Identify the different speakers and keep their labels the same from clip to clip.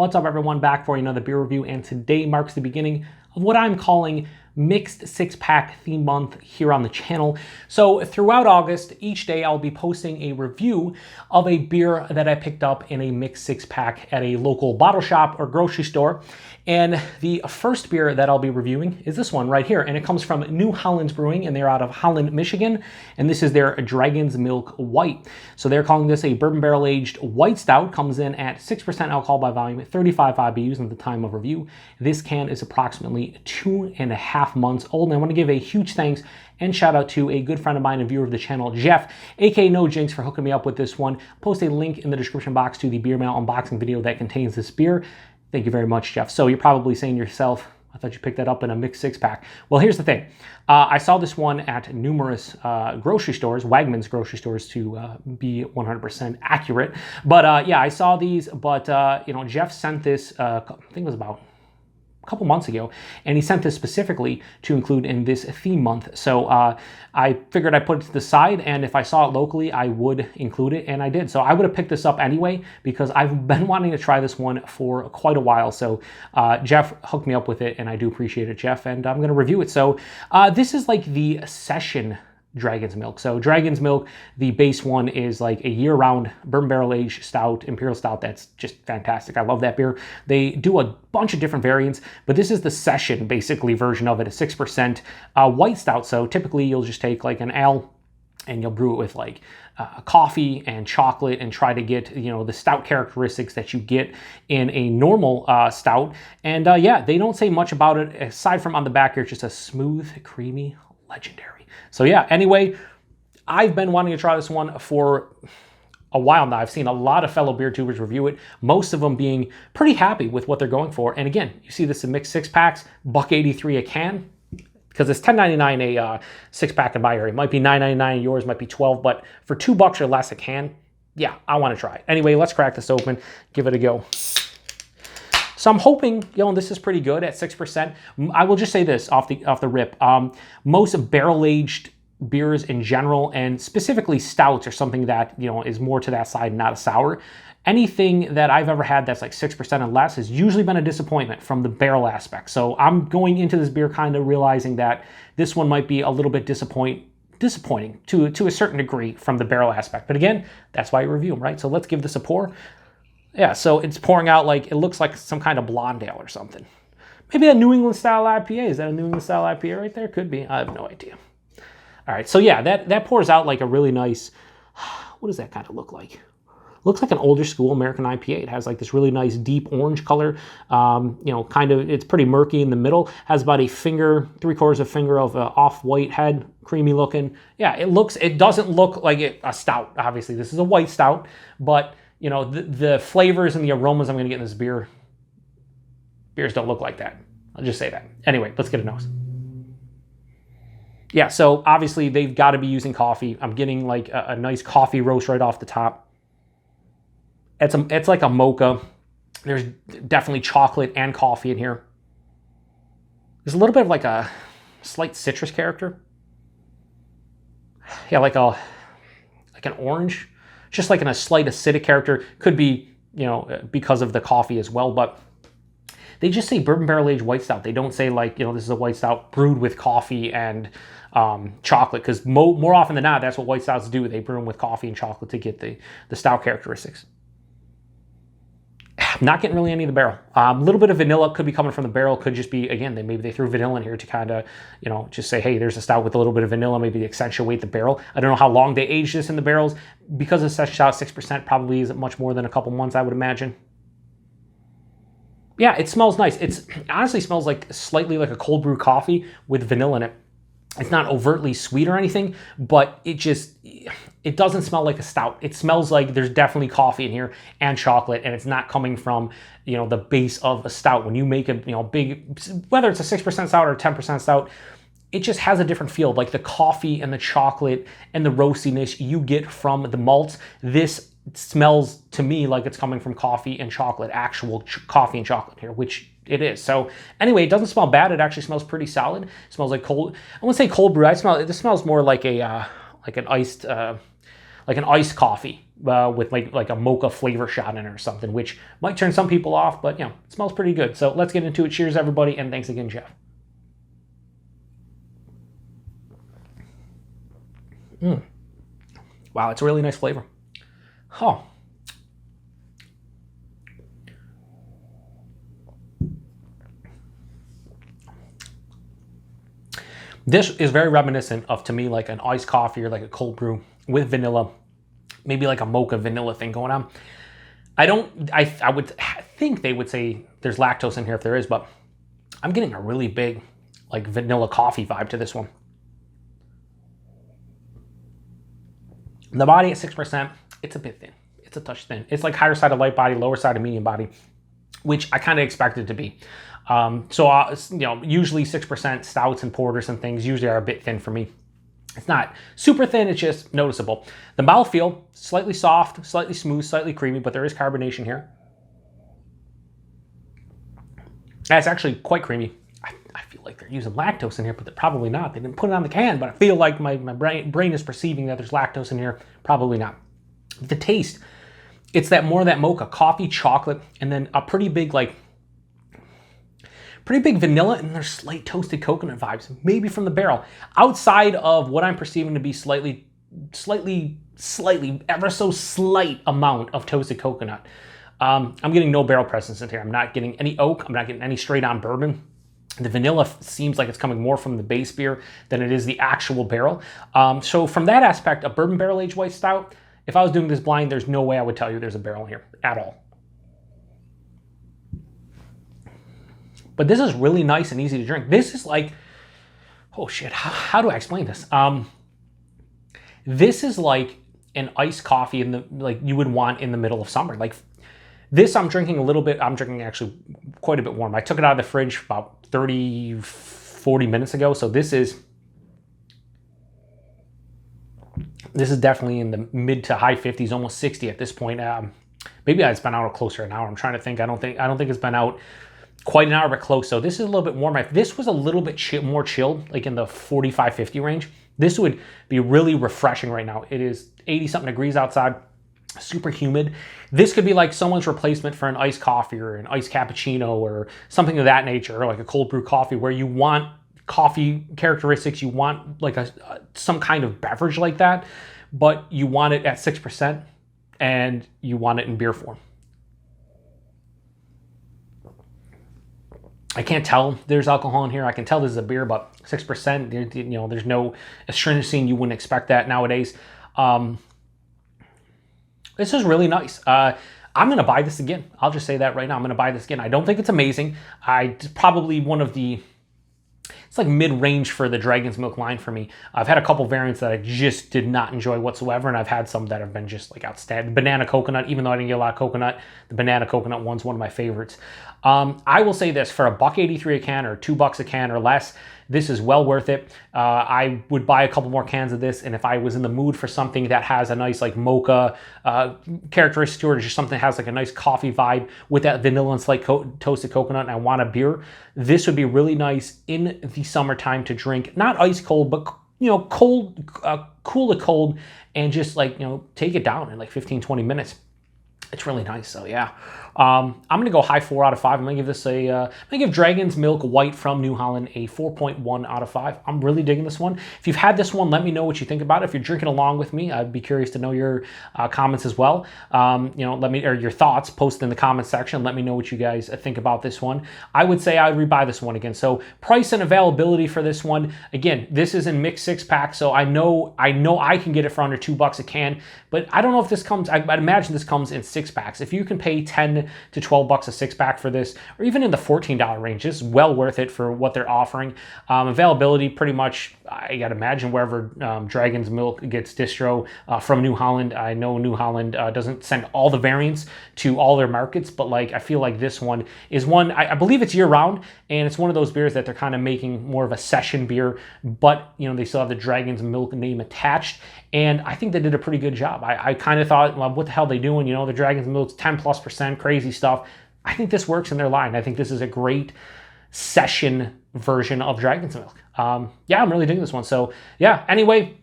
Speaker 1: What's up, everyone? Back for another beer review, and today marks the beginning of what I'm calling Mixed Six-Pack Theme Month here on the channel. So throughout August, each day I'll be posting a review of a beer that I picked up in a mixed six-pack at a local bottle shop or grocery store. And the first beer that I'll be reviewing is this one right here, and it comes from New Holland Brewing, and they're out of Holland, Michigan, and this is their Dragon's Milk White. So they're calling this a bourbon barrel-aged white stout, comes in at 6% alcohol by volume, 35 IBUs at the time of review. This can is approximately 2.5 months old, and I want to give a huge thanks and shout out to a good friend of mine and viewer of the channel, Jeff, aka NoJinx, for hooking me up with this one. Post a link in the description box to the beer mail unboxing video that contains this beer. Thank you very much, Jeff. So you're probably saying to yourself, I thought you picked that up in a mixed six-pack. Well, here's the thing. I saw this one at numerous grocery stores, Wegmans grocery stores to be 100% accurate. But yeah, I saw these, but you know, Jeff sent this, I think it was about a couple months ago, and he sent this specifically to include in this theme month. So I figured I'd put it to the side, and if I saw it locally, I would include it, and I did. So I would have picked this up anyway, because I've been wanting to try this one for quite a while. So Jeff hooked me up with it, and I do appreciate it, Jeff, and I'm going to review it. So this is like the session Dragon's Milk. So Dragon's Milk, the base one, is like a year-round bourbon barrel-aged stout, imperial stout. That's just fantastic. I love that beer. They do a bunch of different variants, but this is the session, basically, version of it, a 6% white stout. So typically you'll just take like an ale and you'll brew it with like coffee and chocolate and try to get, you know, the stout characteristics that you get in a normal stout. And yeah, they don't say much about it aside from on the back here, it's just a smooth, creamy, legendary. So yeah, anyway, I've been wanting to try this one for a while now. I've seen a lot of fellow beer tubers review it, most of them being pretty happy with what they're going for. And again, you see this in mixed six packs, $1.83 a can, because it's $10.99 a six pack in my area. It might be $9.99 in yours, might be $12, but for $2 or less a can, yeah, I want to try it. Anyway, let's crack this open, give it a go. So I'm hoping, you know, this is pretty good at 6%. I will just say this off the rip. Most barrel-aged beers in general, and specifically stouts, are something that, you know, is more to that side, not a sour. Anything that I've ever had that's like 6% and less has usually been a disappointment from the barrel aspect. So I'm going into this beer kind of realizing that this one might be a little bit disappointing to a certain degree from the barrel aspect. But again, that's why you review them, right? So let's give this a pour. Yeah, so it's pouring out like, it looks like some kind of blonde ale or something. Maybe a New England style IPA. Is that a New England style IPA right there? Could be. I have no idea. All right, so yeah, that pours out like a really nice, what does that kind of look like? Looks like an older school American IPA. It has like this really nice deep orange color. You know, kind of, it's pretty murky in the middle. Has about a finger, 3/4 finger of off-white head, creamy looking. Yeah, it doesn't look like a stout. Obviously, this is a white stout, but you know, the flavors and the aromas I'm going to get in this beers don't look like that. I'll just say that. Anyway, let's get a nose. Yeah, so obviously they've got to be using coffee. I'm getting like a nice coffee roast right off the top. It's like a mocha. There's definitely chocolate and coffee in here. There's a little bit of like a slight citrus character. Yeah, like an orange. Just like in a slight acidic character. Could be, you know, because of the coffee as well, but they just say bourbon barrel-aged white stout. They don't say like, you know, this is a white stout brewed with coffee and chocolate, because more often than not, that's what white stouts do. They brew them with coffee and chocolate to get the stout characteristics. Not getting really any of the barrel. A little bit of vanilla could be coming from the barrel. Could just be, again, maybe they threw vanilla in here to kind of, you know, just say, hey, there's a stout with a little bit of vanilla. Maybe they accentuate the barrel. I don't know how long they aged this in the barrels. Because it's such stout, 6% probably isn't much more than a couple months, I would imagine. Yeah, it smells nice. It honestly smells like slightly like a cold brew coffee with vanilla in it. It's not overtly sweet or anything, but it doesn't smell like a stout. It smells like there's definitely coffee in here and chocolate, and it's not coming from, you know, the base of a stout. When you make a, you know, big, whether it's a 6% stout or a 10% stout, it just has a different feel. Like the coffee and the chocolate and the roastiness you get from the malts, this smells to me like it's coming from coffee and chocolate, actual coffee and chocolate here, which it is. So anyway, it doesn't smell bad. It actually smells pretty solid. It smells like cold. I wouldn't say cold brew. This smells more like an iced coffee with like a mocha flavor shot in it or something, which might turn some people off, but you know, it smells pretty good. So let's get into it. Cheers, everybody, and thanks again, Jeff. Wow, it's a really nice flavor. Oh. This is very reminiscent of, to me, like an iced coffee or like a cold brew with vanilla, maybe like a mocha vanilla thing going on. I would think they would say there's lactose in here if there is, but I'm getting a really big like vanilla coffee vibe to this one. The body at 6%, it's a bit thin. It's a touch thin. It's like higher side of light body, lower side of medium body, which I kind of expected to be. You know, usually 6% stouts and porters and things usually are a bit thin for me. It's not super thin, it's just noticeable. The mouthfeel, slightly soft, slightly smooth, slightly creamy, but there is carbonation here. That's actually quite creamy. I feel like they're using lactose in here, but they're probably not. They didn't put it on the can, but I feel like my brain is perceiving that there's lactose in here. Probably not. The taste, it's that more of that mocha, coffee, chocolate, and then a pretty big vanilla, and there's slight toasted coconut vibes, maybe from the barrel. Outside of what I'm perceiving to be slightly, ever so slight amount of toasted coconut. I'm getting no barrel presence in here. I'm not getting any oak. I'm not getting any straight on bourbon. The vanilla seems like it's coming more from the base beer than it is the actual barrel. So from that aspect, a bourbon barrel aged white stout, if I was doing this blind, there's no way I would tell you there's a barrel here at all. But this is really nice and easy to drink. This is like, oh shit, how do I explain this? This is like an iced coffee like you would want in the middle of summer. Like this, I'm drinking a little bit. I'm drinking actually quite a bit warm. I took it out of the fridge about 30, 40 minutes ago. So this is definitely in the mid to high 50s, almost 60 at this point. Maybe it's been out closer to an hour. I'm trying to think. I don't think it's been out quite an hour, but close. So this is a little bit warmer. If this was a little bit more chilled, like in the 45, 50 range, this would be really refreshing right now. It is 80 something degrees outside, super humid. This could be like someone's replacement for an iced coffee or an iced cappuccino or something of that nature, or like a cold brew coffee where you want coffee characteristics, you want like some kind of beverage like that, but you want it at 6% and you want it in beer form. I can't tell there's alcohol in here. I can tell this is a beer, but 6%, you know, there's no astringency, and you wouldn't expect that nowadays. This is really nice. I'm going to buy this again. I'll just say that right now. I'm going to buy this again. I don't think it's amazing. It's probably one of the, it's like mid-range for the Dragon's Milk line for me. I've had a couple variants that I just did not enjoy whatsoever, and I've had some that have been just like outstanding. Banana coconut, even though I didn't get a lot of coconut, the banana coconut one's one of my favorites. I will say this, for $1.83 a can or $2 a can or less, this is well worth it. I would buy a couple more cans of this, and if I was in the mood for something that has a nice like mocha characteristic to it, or just something that has like a nice coffee vibe with that vanilla and slight toasted coconut, and I want a beer, this would be really nice in the summertime to drink. Not ice cold, but you know, cold, cool to cold, and just like, you know, take it down in like 15, 20 minutes. It's really nice. So yeah, I'm going to go high 4 out of 5. I'm going to give this I'm going to give Dragon's Milk White from New Holland a 4.1 out of 5. I'm really digging this one. If you've had this one, let me know what you think about it. If you're drinking along with me, I'd be curious to know your comments as well. You know, or your thoughts, post in the comment section. Let me know what you guys think about this one. I would say I would rebuy this one again. So price and availability for this one, again, this is in mixed 6-pack, so I know I can get it for under $2 a can, but I don't know if this comes, I'd imagine this comes in 6-packs. If you can pay 10 to 12 bucks a 6-pack for this, or even in the $14 range, this is well worth it for what they're offering. Availability, pretty much, I gotta imagine wherever Dragon's Milk gets distro from New Holland. I know New Holland doesn't send all the variants to all their markets, but like I feel like this one is one, I believe it's year round, and it's one of those beers that they're kind of making more of a session beer, but you know, they still have the Dragon's Milk name attached, and I think they did a pretty good job. I kind of thought, well, what the hell are they doing? You know, the Dragon's Milk's 10+%, crazy stuff. I think this works in their line. I think this is a great session version of Dragon's Milk. Yeah, I'm really digging this one. So yeah, anyway,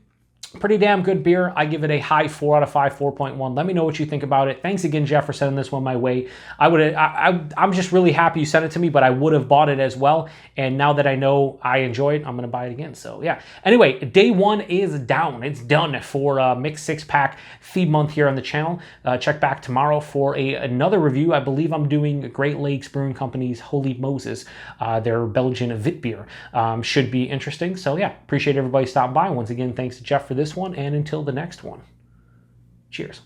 Speaker 1: Pretty damn good beer. I give it a high 4 out of 5, 4.1. Let me know what you think about it. Thanks again, Jeff, for sending this one my way. I'm just really happy you sent it to me, but I would have bought it as well. And now that I know I enjoy it, I'm going to buy it again. So yeah. Anyway, day one is down. It's done for Mixed 6-Pack Theme Month here on the channel. Check back tomorrow for another review. I believe I'm doing Great Lakes Brewing Company's Holy Moses, their Belgian Wit beer. Should be interesting. So yeah, appreciate everybody stopping by. Once again, thanks to Jeff for this one, and until the next one, cheers.